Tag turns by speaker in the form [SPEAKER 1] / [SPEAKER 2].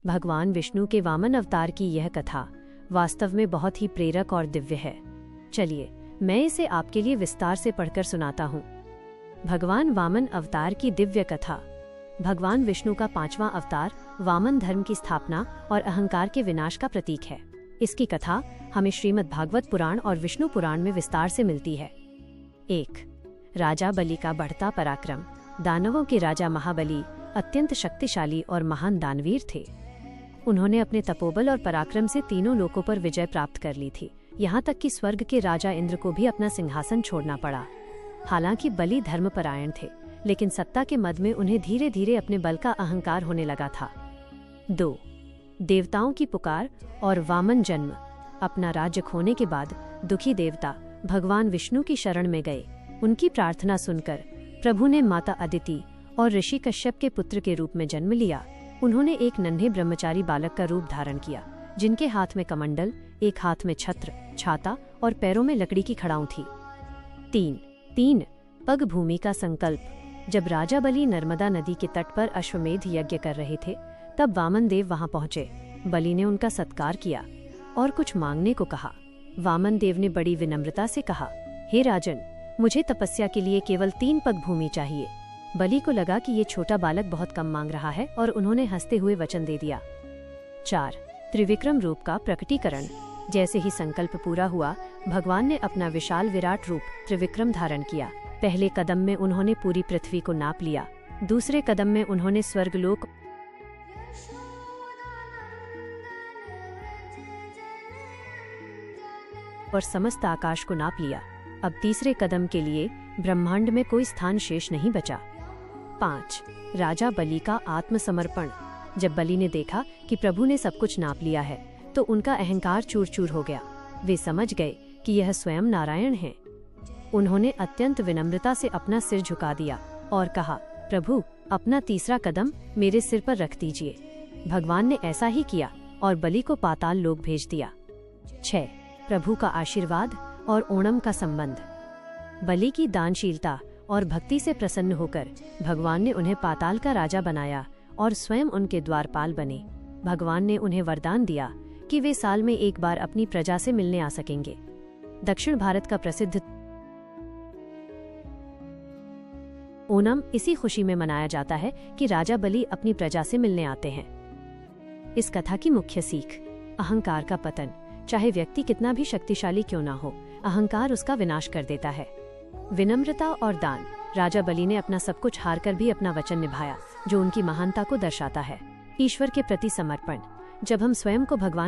[SPEAKER 1] भगवान विष्णु के वामन अवतार की यह कथा वास्तव में बहुत ही प्रेरक और दिव्य है। चलिए मैं इसे आपके लिए विस्तार से पढ़कर सुनाता हूँ। भगवान वामन अवतार की दिव्य कथा। भगवान विष्णु का 5वां अवतार वामन धर्म की स्थापना और अहंकार के विनाश का प्रतीक है। इसकी कथा हमें श्रीमद् भागवत पुराण और विष्णु पुराण में विस्तार से मिलती है। 1. राजा बलि का बढ़ता पराक्रम। दानवों के राजा महाबली अत्यंत शक्तिशाली और महान दानवीर थे। उन्होंने अपने तपोबल और पराक्रम से तीनों लोकों पर विजय प्राप्त कर ली थी, यहाँ तक कि स्वर्ग के राजा इंद्र को भी अपना सिंहासन छोड़ना पड़ा। हालांकि बलि धर्मपरायण थे, लेकिन सत्ता के मद में उन्हें धीरे धीरे अपने बल का अहंकार होने लगा था। 2. देवताओं की पुकार और वामन जन्म। अपना राज्य खोने के बाद दुखी देवता भगवान विष्णु की शरण में गए। उनकी प्रार्थना सुनकर प्रभु ने माता अदिति और ऋषि कश्यप के पुत्र के रूप में जन्म लिया। उन्होंने एक नन्हे ब्रह्मचारी बालक का रूप धारण किया, जिनके हाथ में कमंडल, एक हाथ में छत्र, छाता और पैरों में लकड़ी की खड़ाऊं थी। 3. पग भूमि का संकल्प। जब राजा बलि नर्मदा नदी के तट पर अश्वमेध यज्ञ कर रहे थे, तब वामन देव वहां पहुंचे। बलि ने उनका सत्कार किया और कुछ मांगने को कहा। वामन देव ने बड़ी विनम्रता से कहा, हे राजन, मुझे तपस्या के लिए केवल 3 पग भूमि चाहिए। बलि को लगा कि ये छोटा बालक बहुत कम मांग रहा है और उन्होंने हंसते हुए वचन दे दिया। 4. त्रिविक्रम रूप का प्रकटीकरण। जैसे ही संकल्प पूरा हुआ, भगवान ने अपना विशाल विराट रूप त्रिविक्रम धारण किया। पहले कदम में उन्होंने पूरी पृथ्वी को नाप लिया। दूसरे कदम में उन्होंने स्वर्गलोक और समस्त आकाश को नाप लिया। अब तीसरे कदम के लिए ब्रह्मांड में कोई स्थान शेष नहीं बचा। 5. राजा बलि का आत्मसमर्पण। जब बलि ने देखा कि प्रभु ने सब कुछ नाप लिया है, तो उनका अहंकार चूर चूर हो गया। वे समझ गए कि यह स्वयं नारायण हैं। उन्होंने अत्यंत विनम्रता से अपना सिर झुका दिया और कहा, प्रभु, अपना तीसरा कदम मेरे सिर पर रख दीजिए। भगवान ने ऐसा ही किया और बलि को पाताल लोक भेज दिया। 6. प्रभु का आशीर्वाद और ओणम का संबंध। बलि की दानशीलता और भक्ति से प्रसन्न होकर भगवान ने उन्हें पाताल का राजा बनाया और स्वयं उनके द्वारपाल बने। भगवान ने उन्हें वरदान दिया कि वे साल में एक बार अपनी प्रजा से मिलने आ सकेंगे। दक्षिण भारत का प्रसिद्ध ओणम इसी खुशी में मनाया जाता है कि राजा बलि अपनी प्रजा से मिलने आते हैं। इस कथा की मुख्य सीख। अहंकार का पतन। चाहे व्यक्ति कितना भी शक्तिशाली क्यों ना हो, अहंकार उसका विनाश कर देता है। विनम्रता और दान। राजा बलि ने अपना सब कुछ हारकर भी अपना वचन निभाया, जो उनकी महानता को दर्शाता है। ईश्वर के प्रति समर्पण। जब हम स्वयं को भगवान